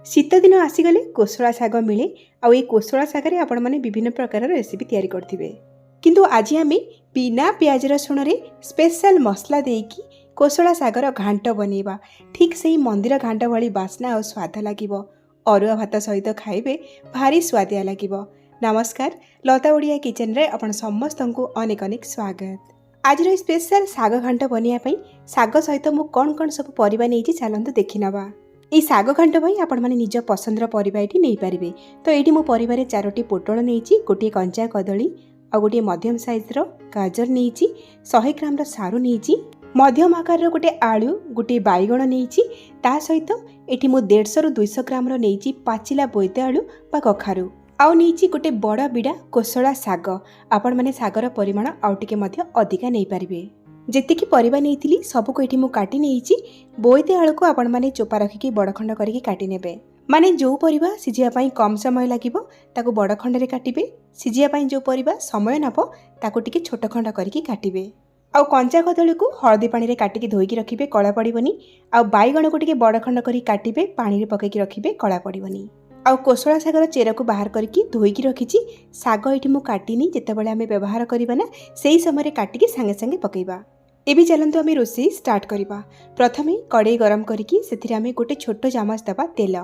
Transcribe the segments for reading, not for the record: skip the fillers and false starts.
शीत दिन आसीगले कोसला शाग मिले आउ कोसला शागर आपण मैंने विभिन्न प्रकार रेसिपी तैयारी करथिबे किंतु आज आम बिना पियाज रसुण रे स्पेशल मसला देकी कोसला शागर घांट बनैबा। ठीक से मंदिर घांट भली बास्ना और स्वाद लागिबो। अरुआ भात सहित खाइबे भारी स्वादिया लागिबो। नमस्कार, लता ओडिया किचन रे आपण समस्तंकु अनेक अनेक स्वागत। आज स्पेशल शाग घांट बनिया पई शाग सहित मु कोन कोन सब परिबा नेइछि चलंतु देखि नबा। ई शाग घांट भाई आपण माने निज पसंदर परिबा एठी नै पारिबे। तो एठी मु परिबारे 4टी पोटल नेइछि, गोटे कंचा कदली आ गोटे मध्यम साइज रो गाजर नेइछि, 100 ग्राम रो सारू नेइछि, मध्यम आकार रो गोटे आलू, गोटे बाइगण नेइछि। ता सहित एठी मु 150 रु 200 ग्राम रो नेइछि पाचिला बोइतालू बा कखारू। आउ नेइछि गोटे बड़ बिडा कोसला शाग। आपण माने शागर परिमाण आउ टिके मध्य अधिका नै पारिबे। जेतिकी परिबा नेइथिली सबको एठी मु काटी नेइछि। बोइते आलू को आपण माने चोपा रखिकी बड़ खंड करिकी काटी नेबे। माने जो परिबा सिजिया पई कम समय लागिबो ताको बड़ खंड रे काटिबे। सिजिया पई जो परिबा समय नबो ताको टिके छोट खंड करिकी काटिबे। आउ कंचा कदली को हळदी पानी रे काटिकी धोईकी रखिबे, कळा पड़िबनी। आउ बाइगण को टिके बड़ खंड करी काटिबे, पानी रे पकेकी रखिबे, कळा पड़िबनी। आउ कोसला शागर चेरा को बाहर करके धोईकी रखिछि। शाग एठी मु काटिनी, जेतेबेले आमे व्यवहार करिबा ना सेही समय काटिकी संगे संगे पकेइबा। एबी चलंतु आमे रोषेई स्टार्ट करिबा। प्रथमे कड़ाई गरम करिकी सेथिरे आमे गोटे छोट चामच दबा तेल।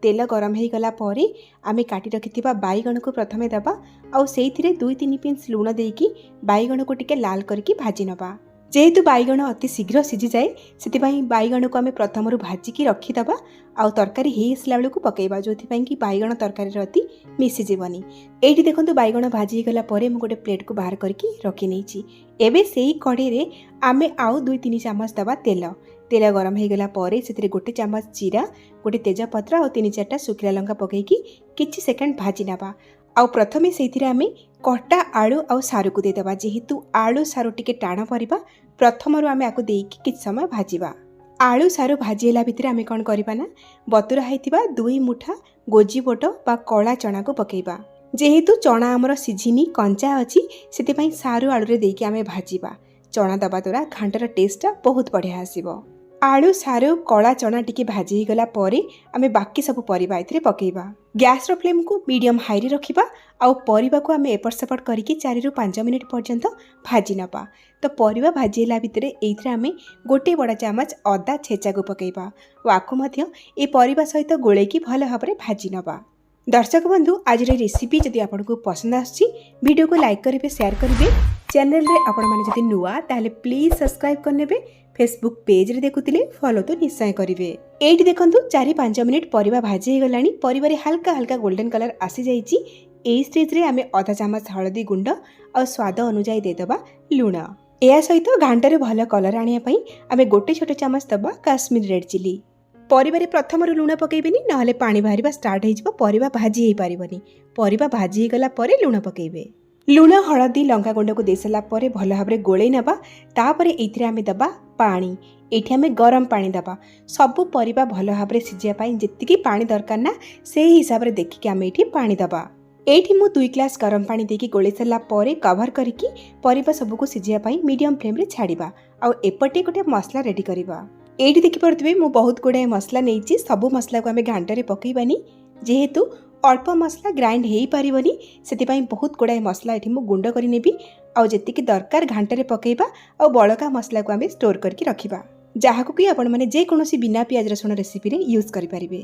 तेल गरम हो गला परे आमे काटी रखिथिबा बाइगण को प्रथमे दबा। आउ सेइथिरे 2-3 पिंच लूण देकी बाइगण को टिके लाल करके भाजी नबा। जेहेतु बाइगण अति शीघ्र सिझी जाए सेतिपई बाइगण को आमे प्रथमरु भाजिकी रखिदबा। आउ तरकारी हेई आसला बेलू पकेइबा, जोथिपई कि बाइगण तरकारी रति मिसी जीवनी। एठी देखंतु बाइगण भाजी गला परे मु गोटे प्लेट को बाहर करके रखि नेछि। एबे सेही कढ़ी रे आमे आउ 2-3 चामच दबा तेल। तेल गरम हो गला परे सेतिरे गोटे चामच जीरा, गोटे तेजपत्र और 3-4टा सुखिला लंका पकेकी किछि सेकेंड भाजी नबा। आउ प्रथमे सेथिरे आमे कटा आलू आउ सारू को देदेबा। जेहेतु आलू सारू टिके टाण परिबा प्रथमरु आमे आको देकी किछि समय भाजिबा। आलू सारू भाजीला भितरे आमे कोन करिबा ना बतुरा हैथिबा 2 मुठा गोजी बोट बा कला चना को पकेइबा। जेहेतु चना हमर सिझिनी कंचा अछि सेतिपई सारू आलू रे देकी आमे भाजिबा। चना दबा द्वारा घांटर टेस्ट बहुत बढ़िया आसीबो। आलू सारू कला चना टिके भाजी गला परे आमे बाकी सब परिबा एथिरे पकेइबा। गैस रो फ्लेम को मीडियम हाई रे रखिबा। आउ परिबा को आमे एपट सेपट करिकी 4 रु 5 मिनिट पर्यंत भाजी नबा। तो परिबा भाजीला भितरे एथिरे आमे गोटे बड़ा चामच अदा छेचा को पकेइबा। वाको मध्य ए परिबा सहित गोळेकी भल भाबरे भाजी नबा। दर्शक बंधु, आज रेसिपी जदि आपको पसंद आछि वीडियो को लाइक करेंगे, शेयर करेंगे। चैनल रे आपण माने जदि नुआ ताले प्लीज सब्सक्राइब करनेबे। फेसबुक पेज रे देखुतिले फॉलो तो निश्चय करिवे। एठी देखंतु 4-5 मिनिट परिबा भाजी गलानी। परिबारे हल्का हल्का गोल्डन कलर आसी जाईची। एई स्टेज रे आमे आधा चामच हळदी गुंड और स्वाद अनुसार देदबा लूण। एया सहित घांटरे भल कलर आनिया पई आमे गोटे छोटे चामच दबा काश्मीर रेड चिली। परिबारे प्रथमरु लूण पकेइबेनी, नहले पानी बाहरिबा स्टार्ट हेजिबो, परिबा भाजी हेई पारिबनी। परिबा भाजी गला परे लूण पकेइबे। लूण हळदी लंका गुंड को देसला परे भल भाबरे गोळेई नबा। तापरे एथिरे आमे दबा पानी। एठी आमे गरम पानी दबा। सबु परिबा भल भाबरे सिजिया पई जेतिकी पानी दरकार ना सेही हिसाब रे देखिकी आमे एठी पानी दबा। एठी मु 2 ग्लास गरम पानी देकी गोळेई सला परे कवर करिकी परिबा सबको सिजिया पई मीडियम फ्लेम रे छाड़िबा। आउ एपटे गोटे मसला रेडी करिबा। एठी देखि परथिबे मु बहुत गुडे मसला नेइची। सबु मसला को आमे घांटरे पकेइबानी। जेहेतु अल्प मसला ग्राइंड हेई पारिबनी सेतिपई बहुत गुडे मसला एठी मु गुंड करि नेबी। आउ जेतिकी दरकार घांटरे पकेइबा। आउ बळका मसला को आमे स्टोर करके रखिबा, जाहाको कि आपण माने जे कोनोसी बिना पियाज रसुण रेसिपी रे यूज करि पारिबे।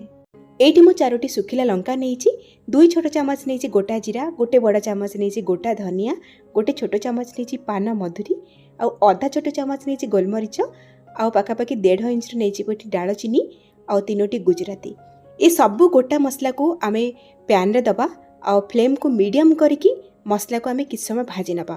एठी मु 4टी सुखिला लंका नेइची, 2 छोट चामच नेइची गोटा जीरा, गोटे बड़ा चामच नेइची गोटा धनिया, गोटे छोट चामच नेइची पान मधुरी, आउ आधा छोट चामच नेइची गोलमरिच, आउ पाखापाखि 1.5 इंच नेइची गोटी दालचीनी, आउ 3टी गुजराती। ये सबू गोटा मसला को आमे पैन रे दबा। आउ फ्लेम को मीडियम करिकी मसला को आमे किछ समय भाजी नबा।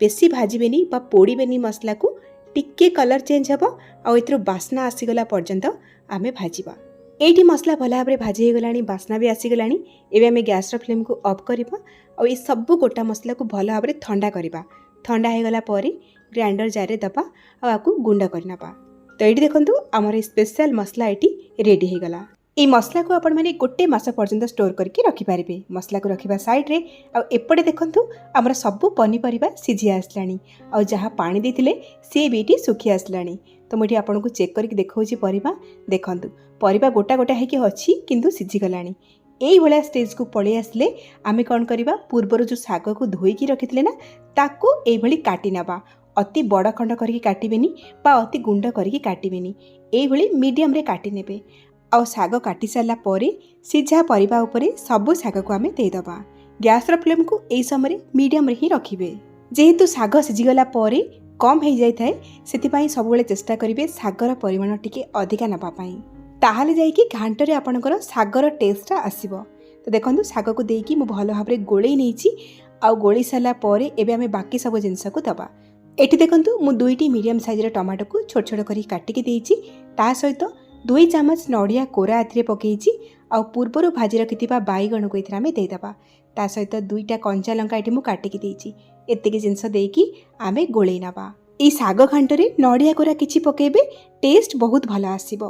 बेसी भाजीबेनी बा पोड़ीबेनी। मसला को टिके कलर चेंज हबो। आउ एथरो बास्ना आसीगला पर्यंत आमे भाजीबा। एठी मसला भल भाबरे भाजी हे गलानी, बास्ना भी आसीगलानी। एबे आमे गैस रो फ्लेम को ऑफ करिबा। आउ ये सबू गोटा मसला को भल भाबरे ठंडा करिबा। ठंडा हे गला परे ग्राइंडर जार रे दबा आउ आकु गुंड करनबा। तो एठी देखंतु हमर स्पेशल मसला एठी रेडी हे गला। এই মସଲାକୁ ଆପଣମାନେ ଗୋଟେ ମାସ ପର୍ଯ୍ୟନ୍ତ ଷ୍ଟୋର କରିକି ରଖିପାରିବେ। ମସଲାକୁ ରଖିବା ସାଇଡ଼୍ରେ ଆଉ ଏପଟେ ଦେଖନ୍ତୁ ଆମର ସବୁ ପନିପରିବା ସିଝି ଆସିଲାଣି ଆଉ ଯାହା ପାଣି ଦେଇଥିଲେ ସିଏ ବି ଏଠି ଶୁଖି ଆସିଲାଣି। ତ ମୁଁ ଏଠି ଆପଣଙ୍କୁ ଚେକ୍ କରିକି ଦେଖାଉଛି ପରିବା। ଦେଖନ୍ତୁ ପରିବା ଗୋଟା ଗୋଟା ହେଇକି ଅଛି କିନ୍ତୁ ସିଝିଗଲାଣି। এইଭଳିଆ ଷ୍ଟେଜ୍କୁ ପଳେଇ ଆସିଲେ ଆମେ କ'ଣ କରିବା, ପୂର୍ବରୁ ଯେଉଁ ଶାଗକୁ ଧୋଇକି ରଖିଥିଲେ ନା ତାକୁ এইଭଳି କାଟି ନେବା। ଅତି ବଡ଼ ଖଣ୍ଡ କରିକି କାଟିବେନି ବା ଅତି ଗୁଣ୍ଡ କରିକି କାଟିବେନି, এইଭଳି ମିଡ଼ିୟମ୍ରେ କାଟି ନେବେ। ଆଉ ଶାଗ କାଟି ସାରିଲା ପରେ ସିଝା ପରିବା ଉପରେ ସବୁ ଶାଗକୁ ଆମେ ଦେଇଦେବା। ଗ୍ୟାସ୍ର ଫ୍ଲେମ୍କୁ ଏହି ସମୟରେ ମିଡ଼ିୟମ୍ରେ ହିଁ ରଖିବେ। ଯେହେତୁ ଶାଗ ସିଝିଗଲା ପରେ କମ୍ ହେଇଯାଇଥାଏ ସେଥିପାଇଁ ସବୁବେଳେ ଚେଷ୍ଟା କରିବେ ଶାଗର ପରିମାଣ ଟିକେ ଅଧିକା ନେବା ପାଇଁ, ତାହେଲେ ଯାଇକି ଘାଣ୍ଟରେ ଆପଣଙ୍କର ଶାଗର ଟେଷ୍ଟଟା ଆସିବ। ତ ଦେଖନ୍ତୁ ଶାଗକୁ ଦେଇକି ମୁଁ ଭଲ ଭାବରେ ଗୋଳେଇ ନେଇଛି। ଆଉ ଗୋଳେଇ ସାରିଲା ପରେ ଏବେ ଆମେ ବାକି ସବୁ ଜିନିଷକୁ ଦେବା। ଏଠି ଦେଖନ୍ତୁ ମୁଁ 2ଟି ମିଡ଼ିୟମ୍ ସାଇଜ୍ର ଟମାଟୋକୁ ଛୋଟ ଛୋଟ କରି କାଟିକି ଦେଇଛି। ତା ସହିତ 2 ଚାମଚ ନଡ଼ିଆ କୋରା ଏଥିରେ ପକାଇଛି। ଆଉ ପୂର୍ବରୁ ଭାଜି ରଖିଥିବା ବାଇଗଣକୁ ଏଥିରେ ଆମେ ଦେଇଦେବା। ତା ସହିତ 2ଟା କଞ୍ଚା ଲଙ୍କା ଏଠି ମୁଁ କାଟିକି ଦେଇଛି। ଏତିକି ଜିନିଷ ଦେଇକି ଆମେ ଗୋଳେଇ ନେବା। এই ଶାଗ ଘାଣ୍ଟରେ ନଡ଼ିଆ କୋରା କିଛି ପକାଇବେ, ଟେଷ୍ଟ ବହୁତ ଭଲ ଆସିବ।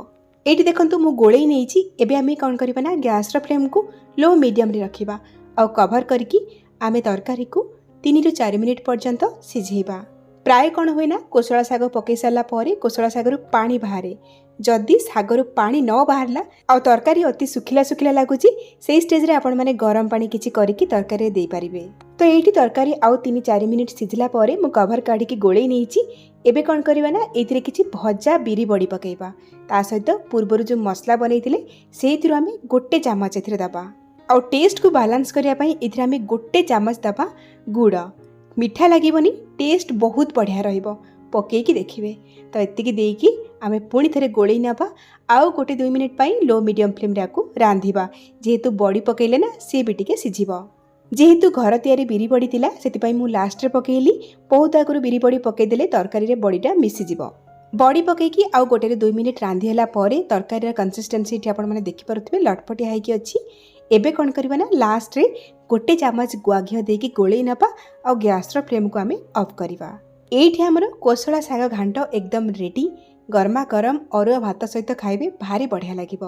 ଏଇଠି ଦେଖନ୍ତୁ ମୁଁ ଗୋଳେଇ ନେଇଛି। ଏବେ ଆମେ କ'ଣ କରିବା ନା ଗ୍ୟାସ୍ର ଫ୍ଲେମ୍କୁ ଲୋ ମିଡ଼ିୟମ୍ରେ ରଖିବା ଆଉ କଭର୍ କରିକି ଆମେ ତରକାରୀକୁ 3ରୁ 4 ମିନିଟ୍ ପର୍ଯ୍ୟନ୍ତ ସିଝେଇବା। ପ୍ରାୟ କ'ଣ ହୁଏ ନା କୋଶଳା ଶାଗ ପକାଇ ସାରିଲା ପରେ କୋଶଳା ଶାଗରୁ ପାଣି ବାହାରେ। ଯଦି ଶାଗରୁ ପାଣି ନ ବାହାରିଲା ଆଉ ତରକାରୀ ଅତି ଶୁଖିଲା ଶୁଖିଲା ଲାଗୁଛି, ସେଇ ଷ୍ଟେଜ୍ରେ ଆପଣମାନେ ଗରମ ପାଣି କିଛି କରିକି ତରକାରୀରେ ଦେଇପାରିବେ। ତ ଏଇଠି ତରକାରୀ ଆଉ 3-4 ମିନିଟ୍ ସିଝିଲା ପରେ ମୁଁ କଭର୍ କାଢ଼ିକି ଗୋଳେଇ ନେଇଛି। ଏବେ କ'ଣ କରିବା ନା ଏଇଥିରେ କିଛି ଭଜା ବିରି ବଡ଼ି ପକାଇବା। ତା ସହିତ ପୂର୍ବରୁ ଯେଉଁ ମସଲା ବନେଇଥିଲେ ସେଇଥିରୁ ଆମେ 1 ଚାମଚ ଏଥିରେ ଦେବା। ଆଉ ଟେଷ୍ଟକୁ ବାଲାନ୍ସ କରିବା ପାଇଁ ଏଥିରେ ଆମେ 1 ଚାମଚ ଦେବା ଗୁଡ଼। ମିଠା ଲାଗିବନି, ଟେଷ୍ଟ ବହୁତ ବଢ଼ିଆ ରହିବ। ପକାଇକି ଦେଖିବେ। ତ ଏତିକି ଦେଇକି ଆମେ ପୁଣି ଥରେ ଗୋଳେଇ ନେବା ଆଉ 1-2 ମିନିଟ୍ ପାଇଁ ଲୋ ମିଡ଼ିୟମ୍ ଫ୍ଲେମ୍ରେ ଆକୁ ରାନ୍ଧିବା। ଯେହେତୁ ବଡ଼ି ପକାଇଲେ ନା ସିଏ ବି ଟିକେ ସିଝିବ। ଯେହେତୁ ଘର ତିଆରି ବିରି ବଡ଼ି ଥିଲା ସେଥିପାଇଁ ମୁଁ ଲାଷ୍ଟରେ ପକାଇଲି। ବହୁତ ଆଗରୁ ବିରି ବଡ଼ି ପକାଇଦେଲେ ତରକାରୀରେ ବଡ଼ିଟା ମିଶିଯିବ। ବଡ଼ି ପକାଇକି ଆଉ 1-2 ମିନିଟ୍ ରାନ୍ଧି ହେଲା ପରେ ତରକାରୀର କନସିଷ୍ଟେନ୍ସି ଏଠି ଆପଣମାନେ ଦେଖିପାରୁଥିବେ ଲଟପଟିଆ ହେଇକି ଅଛି। ଏବେ କ'ଣ କରିବା ନା ଲାଷ୍ଟରେ 1 ଚାମଚ ଗୁଆ ଘିଅ ଦେଇକି ଗୋଳେଇ ନେବା ଆଉ ଗ୍ୟାସ୍ର ଫ୍ଲେମ୍କୁ ଆମେ ଅଫ୍ କରିବା। ଏଇଠି ଆମର କୋଶଳା ଶାଗ ଘାଣ୍ଟ ଏକଦମ ରେଡ଼ି। ଗରମା ଗରମ ଅରୁଆ ଭାତ ସହିତ ଖାଇବେ, ଭାରି ବଢ଼ିଆ ଲାଗିବ।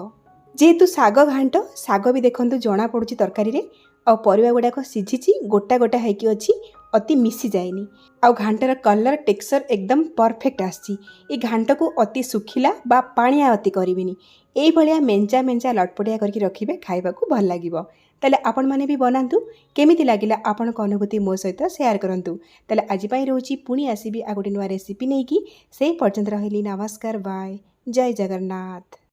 ଯେହେତୁ ଶାଗ ଘାଣ୍ଟ, ଶାଗ ବି ଦେଖନ୍ତୁ ଜଣାପଡ଼ୁଛି ତରକାରୀରେ ଆଉ ପରିବା ଗୁଡ଼ାକ ସିଝିଛି, ଗୋଟା ଗୋଟା ହେଇକି ଅଛି, ଅତି ମିଶି ଯାଇନି। ଆଉ ଘାଣ୍ଟର କଲର୍ ଟେକ୍ସଚର୍ ଏକଦମ ପରଫେକ୍ଟ ଆସିଛି। ଏ ଘାଣ୍ଟକୁ ଅତି ଶୁଖିଲା ବା ପାଣିଆ ଅତି କରିବେନି, ଏଇଭଳିଆ ମେଞ୍ଚା ମେଞ୍ଚା ଲଟପଟିଆ କରିକି ରଖିବେ, ଖାଇବାକୁ ଭଲ ଲାଗିବ। ତାହେଲେ ଆପଣମାନେ ବି ବନାନ୍ତୁ। କେମିତି ଲାଗିଲା ଆପଣଙ୍କ ଅନୁଭୂତି ମୋ ସହିତ ସେୟାର କରନ୍ତୁ। ତାହେଲେ ଆଜି ପାଇଁ ରହୁଛି, ପୁଣି ଆସିବି ଆଉ ଗୋଟେ ନୂଆ ରେସିପି ନେଇକି। ସେଇ ପର୍ଯ୍ୟନ୍ତ ରହିଲି, ନମସ୍କାର, ବାଏ, ଜୟ ଜଗନ୍ନାଥ।